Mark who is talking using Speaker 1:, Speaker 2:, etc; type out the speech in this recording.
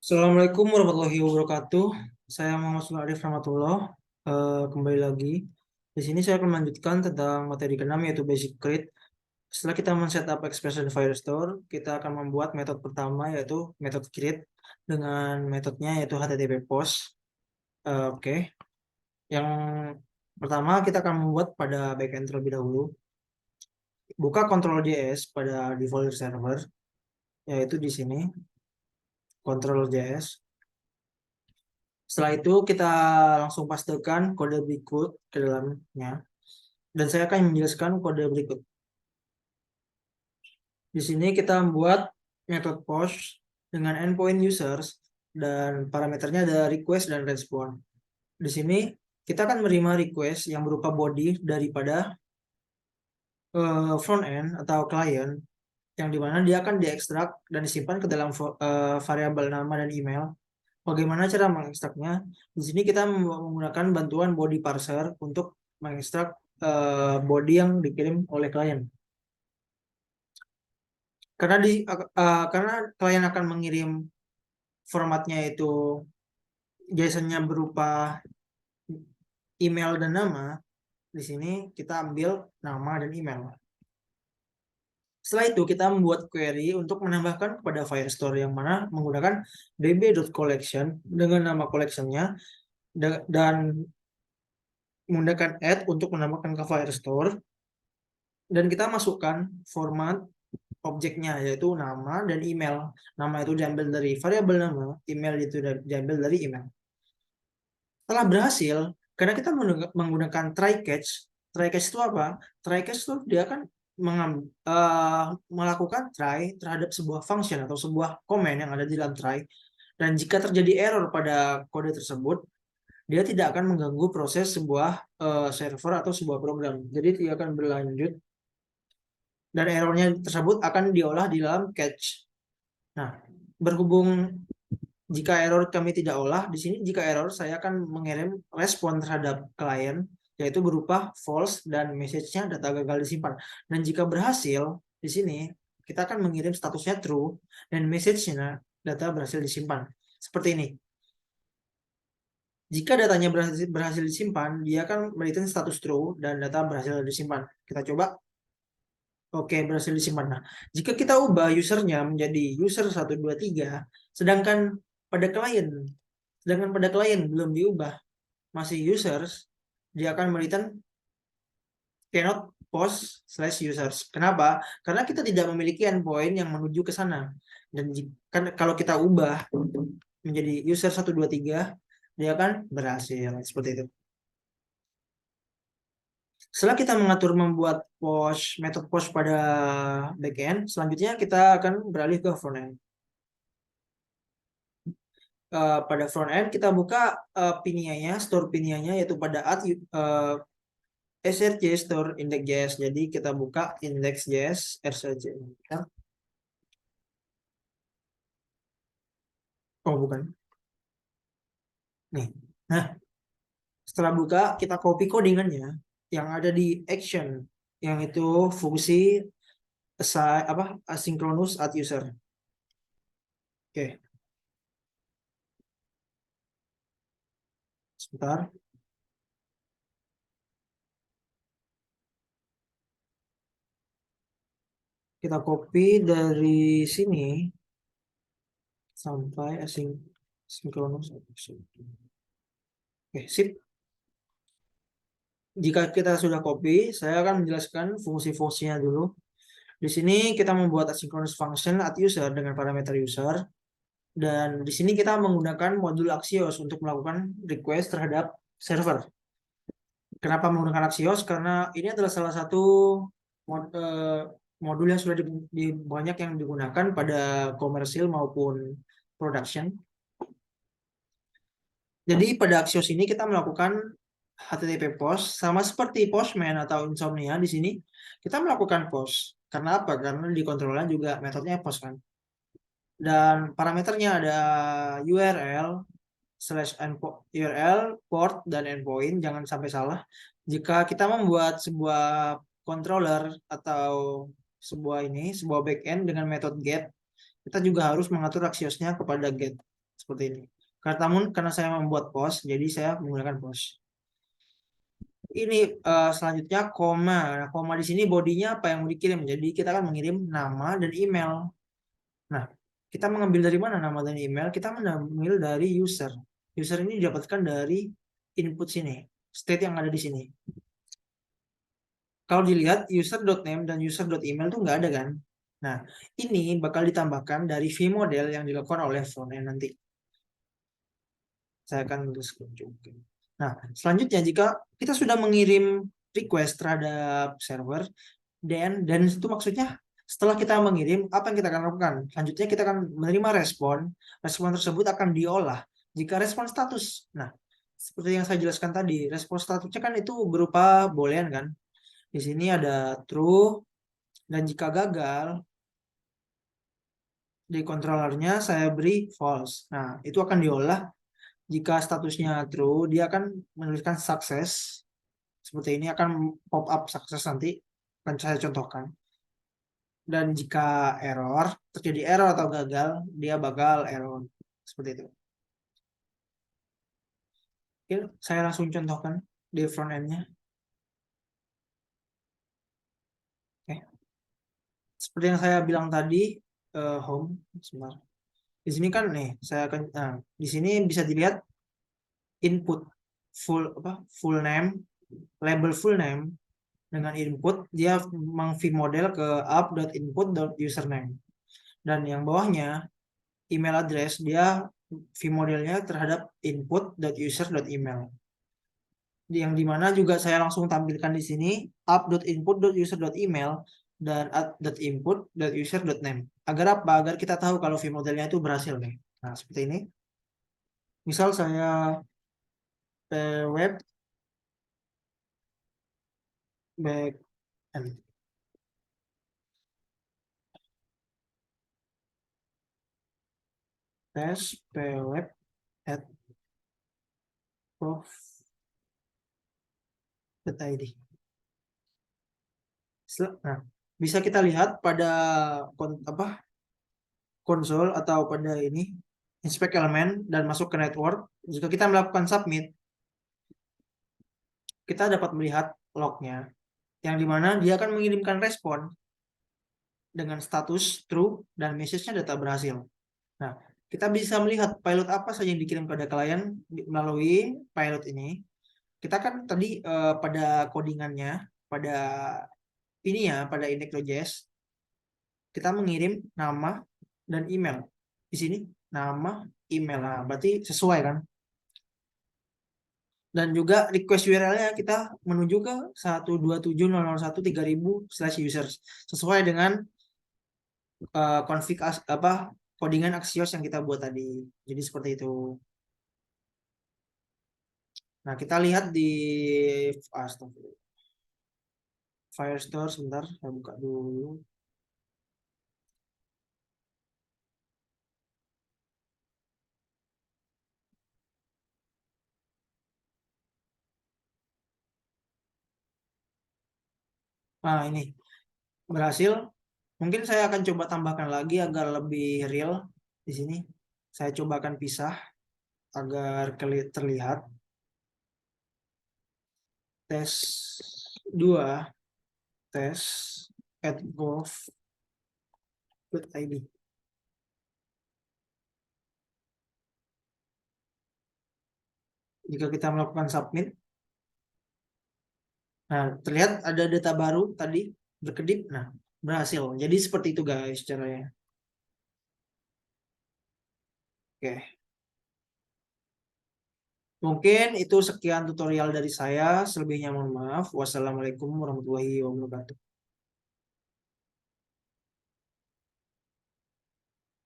Speaker 1: Assalamualaikum warahmatullahi wabarakatuh. Saya Muhammad Sulaiman Arif Rahmatullah. Kembali lagi. Di sini saya akan melanjutkan tentang materi ke-6 yaitu Basic Create. Setelah kita men-setup Expression Firestore, kita akan membuat metode pertama yaitu metode create dengan metodenya yaitu HTTP post. Oke. Yang pertama kita akan membuat pada backend terlebih dahulu. Buka Control.js pada default server, yaitu di sini Control.js. Setelah itu kita langsung pastekan kode berikut ke dalamnya. Dan saya akan menjelaskan kode berikut. Di sini kita membuat metode post dengan endpoint users dan parameternya ada request dan respond. Di sini kita akan menerima request yang berupa body daripada front end atau client yang dimana dia akan diekstrak dan disimpan ke dalam variabel nama dan email. Bagaimana cara mengekstraknya? Di sini kita menggunakan bantuan body parser untuk mengekstrak body yang dikirim oleh klien. Karena klien akan mengirim formatnya itu JSON-nya berupa email dan nama. Di sini kita ambil nama dan email. Setelah itu kita membuat query untuk menambahkan kepada Firestore yang mana menggunakan db.collection dengan nama collection-nya dan menggunakan add untuk menambahkan ke Firestore, dan kita masukkan format objeknya yaitu nama dan email. Nama itu diambil dari variabel nama, email itu diambil dari email. Setelah berhasil, karena kita menggunakan try catch itu apa? Try catch itu dia akan melakukan try terhadap sebuah function atau sebuah komen yang ada di dalam try, dan jika terjadi error pada kode tersebut, dia tidak akan mengganggu proses sebuah server atau sebuah program. Jadi dia akan berlanjut dan errornya tersebut akan diolah di dalam catch. Nah, berhubung jika error kami tidak olah, di sini jika error saya akan mengirim respon terhadap klien yaitu berupa false dan message-nya data gagal disimpan. Dan jika berhasil, di sini kita akan mengirim statusnya true dan message-nya data berhasil disimpan. Seperti ini. Jika datanya berhasil disimpan, dia akan mereturn status true dan data berhasil disimpan. Kita coba. Oke, berhasil disimpan. Nah, jika kita ubah usernya menjadi user 123, sedangkan pada klien belum diubah, masih users, dia akan mereturn cannot post/users. Kenapa? Karena kita tidak memiliki endpoint yang menuju ke sana. Dan kalau kita ubah menjadi user 123, dia akan berhasil seperti itu. Setelah kita mengatur membuat metode post pada backend, selanjutnya kita akan beralih ke frontend. Pada frontend kita buka pinia-nya, store pinia-nya yaitu pada add src store index.js. Jadi kita buka index.js src. Oh bukan. Nih. Nah, setelah buka kita copy codingannya yang ada di action, yang itu fungsi asynchronous add user. Oke. Sebentar. Kita copy dari sini sampai asynchronous. Oke, sip. Jika kita sudah copy, saya akan menjelaskan fungsi-fungsinya dulu. Di sini kita membuat asynchronous function add user dengan parameter user. Dan di sini kita menggunakan modul Axios untuk melakukan request terhadap server. Kenapa menggunakan Axios? Karena ini adalah salah satu modul yang sudah banyak yang digunakan pada komersil maupun production. Jadi pada Axios ini kita melakukan HTTP post sama seperti Postman atau Insomnia. Di sini kita melakukan post. Karena apa? Karena di kontrolnya juga metodenya post kan. Dan parameternya ada URL, port, dan endpoint. Jangan sampai salah. Jika kita membuat sebuah controller atau sebuah backend dengan metode get, kita juga harus mengatur Axiosnya kepada get. seperti ini. Karena saya membuat post, jadi saya menggunakan post. Ini selanjutnya koma. Nah, koma di sini bodinya apa yang mau dikirim. Jadi kita akan mengirim nama dan email. Nah, kita mengambil dari mana nama dan email? Kita mengambil dari user. User ini didapatkan dari input sini, state yang ada di sini. Kalau dilihat user.name dan user.email tuh nggak ada kan? Nah, ini bakal ditambahkan dari vModel yang dilakukan oleh frontend nanti. Saya akan tuliskan juga. Nah, selanjutnya jika kita sudah mengirim request terhadap server, dan itu maksudnya setelah kita mengirim, apa yang kita akan lakukan? Selanjutnya kita akan menerima respon. Respon tersebut akan diolah jika respon status. Nah, seperti yang saya jelaskan tadi, respon statusnya kan itu berupa boolean kan. Di sini ada true, dan jika gagal, di controllernya saya beri false. Nah, itu akan diolah. Jika statusnya true, dia akan menuliskan sukses. Seperti ini akan pop up sukses nanti. Akan saya contohkan. Dan jika terjadi error atau gagal, dia bakal error. Seperti itu. Oke, saya langsung contohkan di front end-nya. Oke. Seperti yang saya bilang tadi, home. Sebentar. Di sini kan nih, di sini bisa dilihat input full name, label full name dengan input dia model ke app.input.username, dan yang bawahnya email address dia modelnya terhadap input.user.email, yang dimana juga saya langsung tampilkan di sini app.input.user.email dan app.input.user.name. Agar apa? Agar kita tahu kalau modelnya itu berhasil nih. Nah, seperti ini. Misal saya web backend. Tes pweb at prof.id. Nah, bisa kita lihat pada konsol atau pada ini inspect elemen dan masuk ke network. Jika kita melakukan submit, kita dapat melihat lognya, yang dimana dia akan mengirimkan respon dengan status true dan message-nya data berhasil. Nah, kita bisa melihat pilot apa saja yang dikirim pada klien melalui pilot ini. Kita kan tadi pada codingannya, pada ini ya, pada index.js, kita mengirim nama dan email. Di sini nama, email. Nah, berarti sesuai kan? Dan juga request URL-nya kita menuju ke 127.001.3000/users sesuai dengan config codingan Axios yang kita buat tadi. Jadi seperti itu. Nah, kita lihat di Firestore sebentar, saya buka dulu. Nah, ini berhasil. Mungkin saya akan coba tambahkan lagi agar lebih real di sini. Saya coba akan pisah agar terlihat. Tes 2 tes @gov.id. Jika kita melakukan submit, nah terlihat ada data baru tadi berkedip. Nah, berhasil. Jadi seperti itu guys caranya. Oke. Mungkin itu sekian tutorial dari saya. Selebihnya mohon maaf. Wassalamualaikum warahmatullahi wabarakatuh.